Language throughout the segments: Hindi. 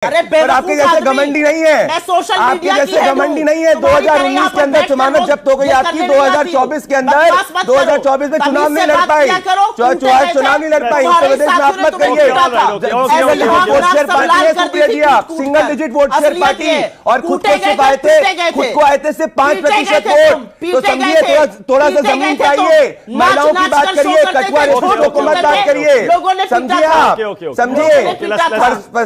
पर आपके जैसे घमंडी नहीं है, आपके जैसे घमंडी नहीं है। 2019 के अंदर जमानत जब्त हो गई आपकी, 2024 के अंदर 2024 में चुनाव नहीं लड़ पाई, चुनाव नहीं लड़ पाई। उत्तर प्रदेश में आप मत करिए, वोट शेयर पार्टी है सुप्रिया जी, आप single digit vote share party है और खुद को सिर्फ आए थे, खुद को आए थे सिर्फ 5% वोट। तो समझिए, थोड़ा सा जमीन पे आइए, महिलाओं की बात करिए, कठुआ रेसिडेंट को मत बात करिए, समझिए आप,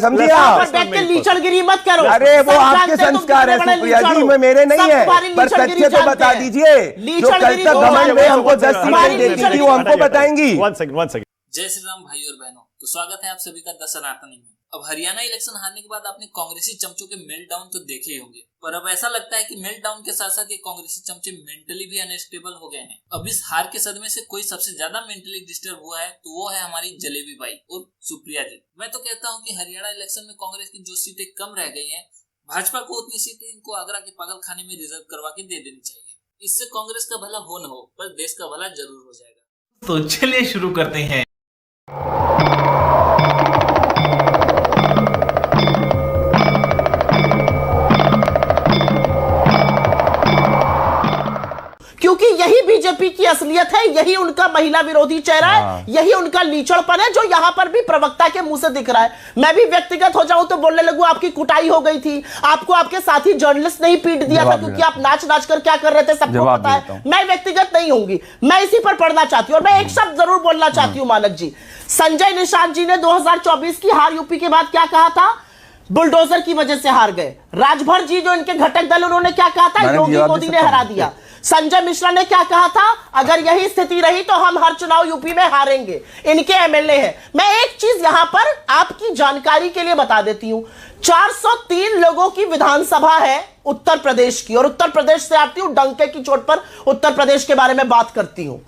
समझिए आप। लीचड़गिरी मत करो। अरे वो आपके संस्कार है सुप्रिया जी, में मेरे नहीं है, पर सच्चे तो बता दीजिए। जो कल तक घमंड में हमको 10 सीटें देती थी वो हमको बताएंगी। जय श्री राम भाई और बहनों, तो स्वागत है आप सभी का द सनातनी में। अब हरियाणा इलेक्शन हारने के बाद आपने कांग्रेसी चमचों के मेल्टडाउन तो देखे ही होंगे, पर अब ऐसा लगता है कि मेल्टडाउन के साथ साथ ये कांग्रेसी चमचे मेंटली भी अनस्टेबल हो गए हैं। अब इस हार के सदमे से कोई सबसे ज्यादा मेंटली डिस्टर्ब हुआ है तो वो है हमारी जलेबी बाई और सुप्रिया जी। मैं तो कहता हूँ कि हरियाणा इलेक्शन में कांग्रेस की जो सीटें कम रह गई है, भाजपा को उतनी सीटें इनको आगरा के पागल खाने में रिजर्व करवा के दे देनी चाहिए। इससे कांग्रेस का भला हो न हो, पर देश का भला जरूर हो जाएगा। तो चलिए शुरू करते हैं। क्योंकि यही बीजेपी की असलियत है, यही उनका महिला विरोधी चेहरा है, यही उनका लीचड़पन है जो यहां पर भी प्रवक्ता के मुंह से दिख रहा है। मैं भी व्यक्तिगत हो जाऊं तो बोलने लगूं आपकी कुटाई हो गई थी, आपको आपके साथी जर्नलिस्ट नहीं पीट दिया था क्योंकि आप नाच नाच कर क्या कर रहे थे सबको पता है। मैं व्यक्तिगत नहीं होंगी, मैं इसी पर पढ़ना चाहती हूं और मैं एक शब्द जरूर बोलना चाहती हूं मानक जी। संजय निषाद जी ने 2024 की हार यूपी के बाद क्या कहा था? बुलडोजर की वजह से हार गए। राजभर जी जो इनके घटक दल, उन्होंने क्या कहा था? योगी मोदी ने हरा दिया। संजय मिश्रा ने क्या कहा था? अगर यही स्थिति रही तो हम हर चुनाव यूपी में हारेंगे। इनके एमएलए हैं। मैं एक चीज यहां पर आपकी जानकारी के लिए बता देती हूं, 403 लोगों की विधानसभा है उत्तर प्रदेश की, और उत्तर प्रदेश से आती हूं, डंके की चोट पर उत्तर प्रदेश के बारे में बात करती हूं।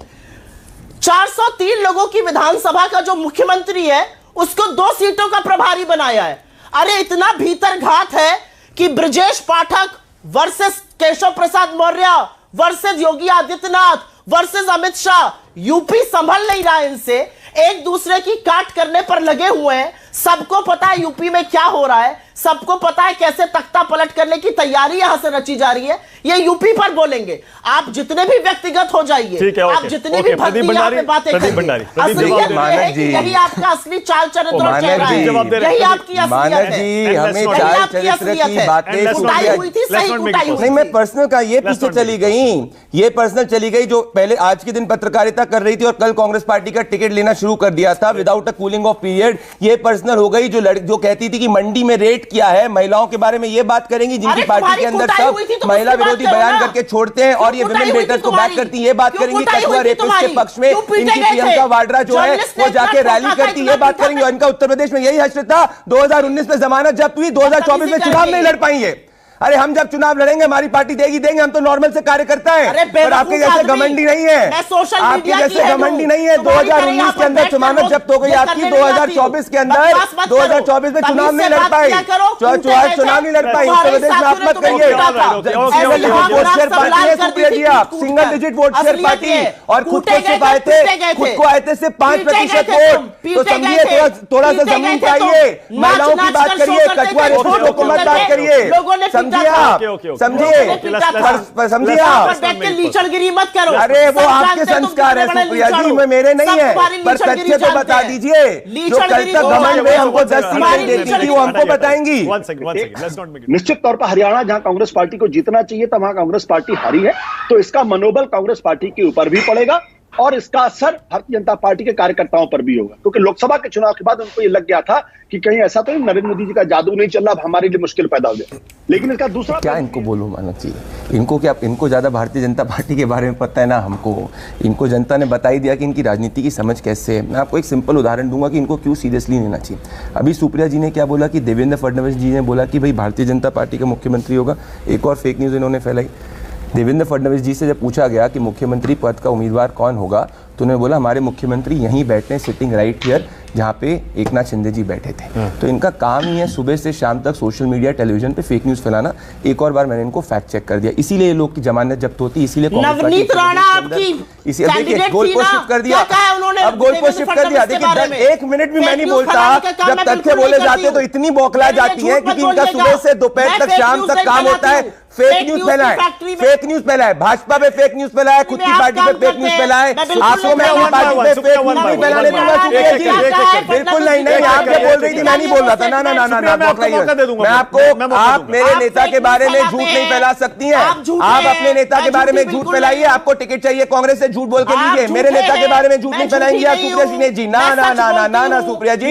403 लोगों की विधानसभा का जो मुख्यमंत्री है उसको 2 सीटों का प्रभारी बनाया है। अरे इतना भीतर घात है कि Brajesh Pathak versus Keshav Prasad Maurya versus Yogi Adityanath versus Amit Shah, UP संभल नहीं रहा इनसे, एक दूसरे की काट करने पर लगे हुए हैं। सबको पता है यूपी में क्या हो रहा है, सबको पता है कैसे तख्ता पलट करने की तय्यारी यहां से रची जा रही है। ये यूपी पर बोलेंगे, आप जितने भी व्यक्तिगत हो जाइए, आप जितने भी भक्ति यहाँ पे बातें करिए, यही आपका असली चाल चरित्र और चेहरा है, यही आपकी असलियत है। नहीं, मैं पर्सनल का ये पीछे चली गई, ये पर्सनल चली गई जो पहले आज के दिन पत्रकारिता कर रही थी और कल कांग्रेस पार्टी का टिकट लेना शुरू कर दिया था without a cooling of period. ये पर्सनल हो गई जो कहती थी कि मंडी में रेट किया है। महिलाओं के बारे में ये बात करेंगी जिनकी पार्टी के अंदर सब महिला विरोधी बयान करके छोड़ते हैं और ये विमेन बेटर्स को बात करती है। ये बात करेंगी कठुआ रेपिस्ट के पक्ष में इनकी प्रियंका वाड्रा जो है वो जाके रैली करती है, ये बात करेंगे। और इनका उत्तर प्रदेश में यही हश्र था। 2019 में जमानत जब्त हुई, 2024 में चुनाव नहीं लड़ पाएंगे। अरे हम जब चुनाव लड़ेंगे हमारी पार्टी देंगे, हम तो नॉर्मल से कार्यकर्ता है, पर आपके जैसे घमंडी नहीं है, आपके जैसे घमंडी नहीं है। 2019 के अंदर जमानत जब्त हो गई आपकी, 2024 के अंदर 2024 में चुनाव नहीं लड़ पाई, चुनाव नहीं लड़ पाई। उत्तर प्रदेश में आप मत करिए, वोट शेयर पार्टी है सुप्रिया जी, आप single digit vote share party है और खुद को सिर्फ आए थे, खुद को आए थे सिर्फ 5% वोट। तो समझिए, थोड़ा सा जमीन पे आइए, महिलाओं की बात करिए, कठुआ रेसिडेंट को मत बात करिए, समझिए आप, लीचड़गिरी मत करो। अरे वो आपके संस्कार है सुप्रिया जी, में मेरे नहीं है, पर सच्चे तो बता दीजिए। जो कल तक घमंड में हमको 10 सीटें देती थी वो हमको बताएंगी। निश्चित तौर पर हरियाणा जहां कांग्रेस पार्टी को जीतना चाहिए था वहां कांग्रेस पार्टी हारी है, तो इसका मनोबल कांग्रेस पार्टी के ऊपर भी पड़ेगा और इसका असर भारतीय जनता पार्टी के कार्यकर्ताओं पर भी होगा। क्योंकि लोकसभा के चुनाव के बाद उनको ये लग गया था कि कहीं ऐसा तो नहीं नरेंद्र मोदी जी का जादू नहीं चल रहा, हमारे लिए मुश्किल पैदा हो जाए। लेकिन इसका दूसरा क्या इनको बोलूं मानक जी, इनको क्या, इनको ज्यादा भारतीय जनता पार्टी के बारे में पता है ना हमको। इनको जनता ने बता ही दिया कि इनकी राजनीति की समझ कैसे है। मैं आपको एक सिंपल उदाहरण दूंगा कि इनको क्यों सीरियसली लेना चाहिए। अभी सुप्रिया जी ने क्या बोला कि देवेंद्र फडणवीस जी ने बोला कि भाई भारतीय जनता पार्टी का मुख्यमंत्री होगा। एक और फेक न्यूज़ इन्होंने फैलाई। देवेंद्र फडणवीस जी से जब पूछा गया कि मुख्यमंत्री पद का उम्मीदवार कौन होगा तो उन्होंने बोला हमारे मुख्यमंत्री यहीं बैठे हैं, सिटिंग राइट हियर, जहाँ पे एकनाथ शिंदे जी बैठे थे। तो इनका काम ही है सुबह से शाम तक सोशल मीडिया टेलीविजन पे फेक न्यूज फैलाना। एक और बार मैंने इनको फैक्ट चेक कर दिया, इसीलिए लोग की जमानत जब्त होती, इसीलिए नवनीत राणा आपकी देखिए गोल को शिफ्ट कर दिया, अब गोल को शिफ्ट कर दिया। देखिए 1 मिनट भी मैं नहीं बोलता, जब तथ्य बोले जाते तो इतनी बौखला जाती है, क्योंकि इनका सुबह से दोपहर तक शाम तक काम होता है फेक न्यूज फैलाए, फेक न्यूज फैलाए, भाजपा पे फेक न्यूज फैलाए, खुद की पार्टी पे फेक न्यूज फैलाए, आंसू में अपनी पार्टी पे फेक न्यूज फैलाने दूंगा। बिल्कुल नहीं, नहीं आप जो बोल रही थी मैं नहीं बोल रहा था, ना ना ना ना ना मैं आपको, आप मेरे नेता के बारे में झूठ नहीं फैला सकती हैं। आप अपने नेता के बारे में झूठ फैलाइए, आपको टिकट चाहिए कांग्रेस से झूठ बोल के लीजिए, मेरे नेता के बारे में झूठ नहीं फैलाएंगे आप सुप्रिया सिन्हा जी। ना ना ना ना ना ना सुप्रिया जी,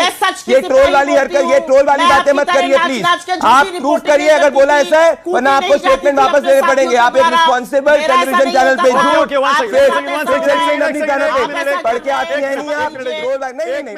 ये ट्रोल वाली हरकत, ये ट्रोल वाली बातें मत करिए प्लीज। आप प्रूफ करिए अगर बोला ऐसा है, वरना आपको स्टेटमेंट वापस लेने पड़ेंगे। आप एक रिस्पॉन्सिबल टेलीविजन चैनल पे चैनल पे पढ़ के आते हैं नहीं आप, नहीं नहीं,